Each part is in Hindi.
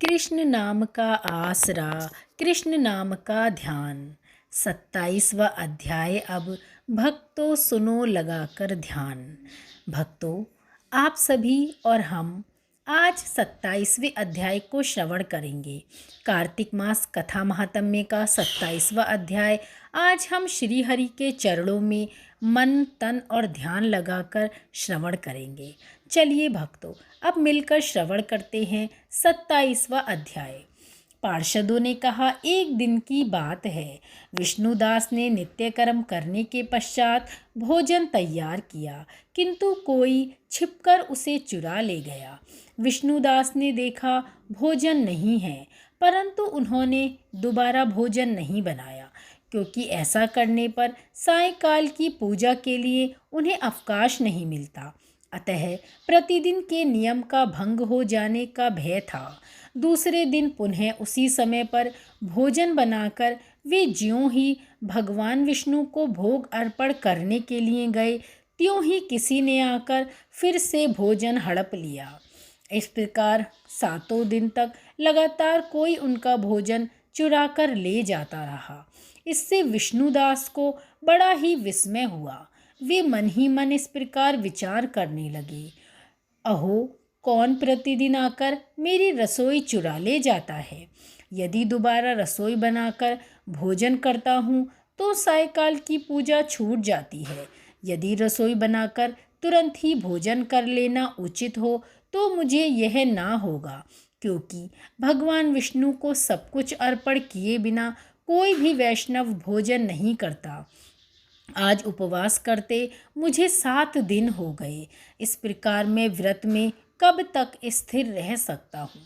कृष्ण नाम का आसरा, कृष्ण नाम का ध्यान। 27वां अध्याय। अब भक्तों सुनो लगाकर ध्यान। भक्तों, आप सभी और हम आज 27वें अध्याय को श्रवण करेंगे। कार्तिक मास कथा महात्म्य का 27वां अध्याय। आज हम श्री हरि के चरणों में मन तन और ध्यान लगाकर श्रवण करेंगे। चलिए भक्तों, अब मिलकर श्रवण करते हैं 27वां अध्याय। पार्षदों ने कहा, एक दिन की बात है, विष्णुदास ने नित्य कर्म करने के पश्चात भोजन तैयार किया, किंतु कोई छिपकर उसे चुरा ले गया। विष्णुदास ने देखा भोजन नहीं है, परंतु उन्होंने दोबारा भोजन नहीं बनाया, क्योंकि ऐसा करने पर सायंकाल की पूजा के लिए उन्हें अवकाश नहीं मिलता। अतः प्रतिदिन के नियम का भंग हो जाने का भय था। दूसरे दिन पुनः उसी समय पर भोजन बनाकर वे ज्यों ही भगवान विष्णु को भोग अर्पण करने के लिए गए, त्यों ही किसी ने आकर फिर से भोजन हड़प लिया। इस प्रकार 7 दिन तक लगातार कोई उनका भोजन चुरा कर ले जाता रहा। इससे विष्णुदास को बड़ा ही विस्मय हुआ। वे मन ही मन इस प्रकार विचार करने लगे, अहो, कौन प्रतिदिन आकर मेरी रसोई चुरा ले जाता है। यदि दोबारा रसोई बनाकर भोजन करता हूँ तो सायंकाल की पूजा छूट जाती है। यदि रसोई बनाकर तुरंत ही भोजन कर लेना उचित हो तो मुझे यह ना होगा, क्योंकि भगवान विष्णु को सब कुछ अर्पण किए बिना कोई भी वैष्णव भोजन नहीं करता। आज उपवास करते मुझे 7 दिन हो गए। इस प्रकार मैं व्रत में कब तक स्थिर रह सकता हूँ।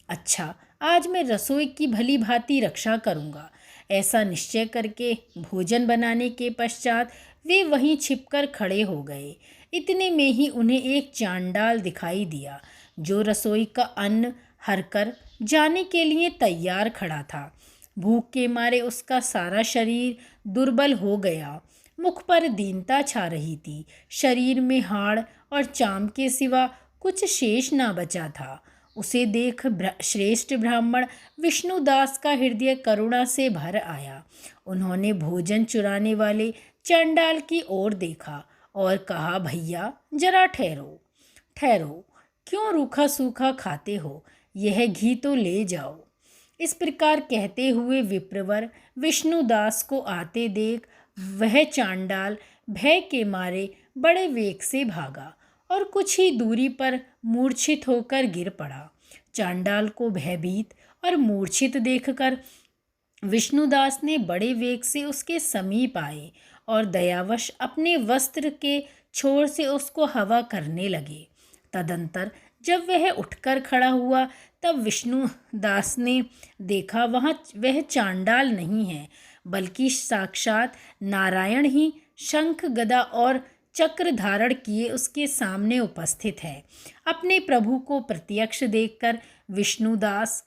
अच्छा, आज मैं रसोई की भली भांति रक्षा करूँगा। ऐसा निश्चय करके भोजन बनाने के पश्चात वे वहीं छिपकर खड़े हो गए। इतने में ही उन्हें एक चांडाल दिखाई दिया, जो रसोई का अन्न हरकर जाने के लिए तैयार खड़ा था। भूख के मारे उसका सारा शरीर दुर्बल हो गया। मुख पर दीनता छा रही थी। शरीर में हाड़ और चाम के सिवा कुछ शेष ना बचा था। उसे देख श्रेष्ठ ब्राह्मण विष्णुदास का हृदय करुणा से भर आया। उन्होंने भोजन चुराने वाले चंडाल की ओर देखा और कहा, भैया जरा ठहरो ठहरो, क्यों रूखा सूखा खाते हो, यह घी तो ले जाओ। इस प्रकार कहते हुए विप्रवर विष्णुदास को आते देख वह चांडाल भय के मारे बड़े वेग से भागा और कुछ ही दूरी पर मूर्छित होकर गिर पड़ा। चांडाल को भयभीत और मूर्छित देखकर विष्णुदास ने बड़े वेग से उसके समीप आए और दयावश अपने वस्त्र के छोर से उसको हवा करने लगे। तदंतर जब वह उठकर खड़ा हुआ तब विष्णुदास ने देखा वह चांडाल नहीं है, बल्कि साक्षात नारायण ही शंख गदा और चक्र धारण किए उसके सामने उपस्थित है। अपने प्रभु को प्रत्यक्ष देखकर विष्णुदास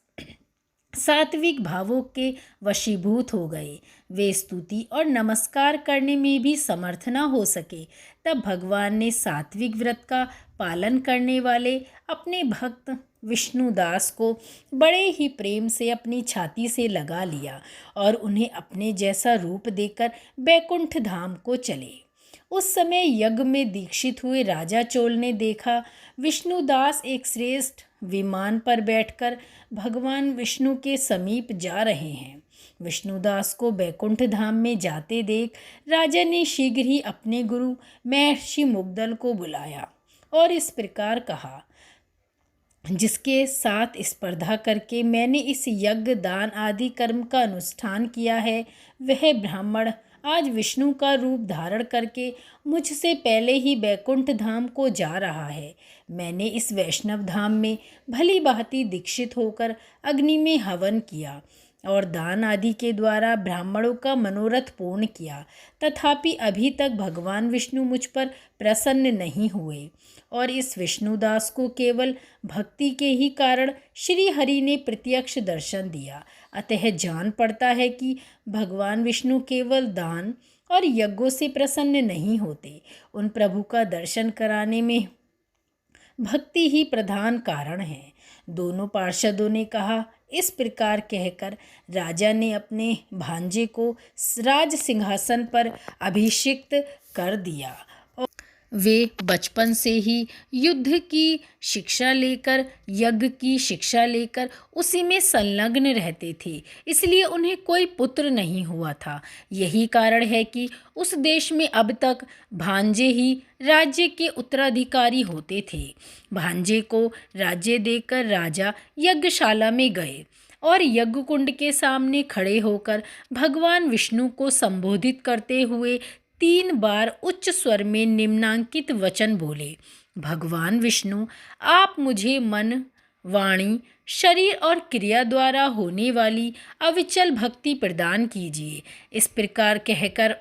सात्विक भावों के वशीभूत हो गए। वे स्तुति और नमस्कार करने में भी समर्थ न हो सके। तब भगवान ने सात्विक व्रत का पालन करने वाले अपने भक्त विष्णुदास को बड़े ही प्रेम से अपनी छाती से लगा लिया और उन्हें अपने जैसा रूप देकर बैकुंठ धाम को चले। उस समय यज्ञ में दीक्षित हुए राजा चोल ने देखा विष्णुदास एक श्रेष्ठ विमान पर बैठकर भगवान विष्णु के समीप जा रहे हैं। विष्णुदास को बैकुंठ धाम में जाते देख राजा ने शीघ्र ही अपने गुरु महर्षि मुग्दल को बुलाया और इस प्रकार कहा, जिसके साथ स्पर्धा करके मैंने इस यज्ञ दान आदि कर्म का अनुष्ठान किया है, वह ब्राह्मण आज विष्णु का रूप धारण करके मुझसे पहले ही बैकुंठ धाम को जा रहा है। मैंने इस वैष्णव धाम में भली भांति दीक्षित होकर अग्नि में हवन किया और दान आदि के द्वारा ब्राह्मणों का मनोरथ पूर्ण किया, तथापि अभी तक भगवान विष्णु मुझ पर प्रसन्न नहीं हुए और इस विष्णुदास को केवल भक्ति के ही कारण श्री हरि ने प्रत्यक्ष दर्शन दिया। अतः जान पड़ता है कि भगवान विष्णु केवल दान और यज्ञों से प्रसन्न नहीं होते। उन प्रभु का दर्शन कराने में भक्ति ही प्रधान कारण है। दोनों पार्षदों ने कहा। इस प्रकार कहकर राजा ने अपने भांजे को राज सिंहासन पर अभिषिक्त कर दिया। वे बचपन से ही युद्ध की शिक्षा लेकर, यज्ञ की शिक्षा लेकर उसी में संलग्न रहते थे, इसलिए उन्हें कोई पुत्र नहीं हुआ था। यही कारण है कि उस देश में अब तक भांजे ही राज्य के उत्तराधिकारी होते थे। भांजे को राज्य देकर राजा यज्ञशाला में गए और यज्ञ कुंड के सामने खड़े होकर भगवान विष्णु को संबोधित करते हुए 3 बार उच्च स्वर में निम्नांकित वचन बोले। भगवान विष्णु, आप मुझे मन, वाणी, शरीर और क्रिया द्वारा होने वाली अविचल भक्ति प्रदान कीजिए। इस प्रकार कहकर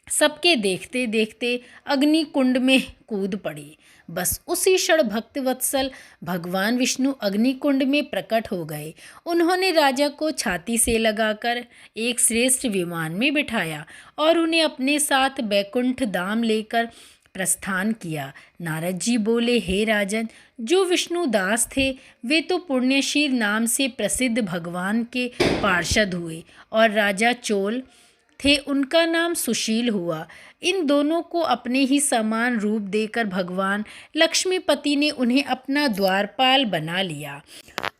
सबके देखते देखते अग्नि कुंड में कूद पड़े। बस उसी क्षण भक्तवत्सल भगवान विष्णु अग्निकुंड में प्रकट हो गए। उन्होंने राजा को छाती से लगाकर एक श्रेष्ठ विमान में बिठाया और उन्हें अपने साथ बैकुंठ धाम लेकर प्रस्थान किया। नारद जी बोले, हे राजन, जो विष्णु दास थे वे तो पुण्यशील नाम से प्रसिद्ध भगवान के पार्षद हुए और राजा चोल थे, उनका नाम सुशील हुआ। इन दोनों को अपने ही समान रूप देकर भगवान लक्ष्मीपति ने उन्हें अपना द्वारपाल बना लिया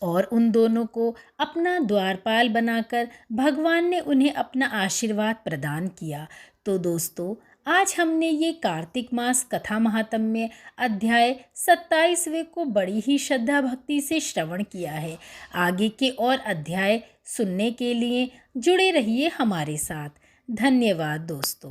और उन दोनों को अपना द्वारपाल बनाकर भगवान ने उन्हें अपना आशीर्वाद प्रदान किया। तो दोस्तों, आज हमने ये कार्तिक मास कथा महात्म्य अध्याय 27वें को बड़ी ही श्रद्धा भक्ति से श्रवण किया है। आगे के और अध्याय सुनने के लिए जुड़े रहिए हमारे साथ। धन्यवाद दोस्तों।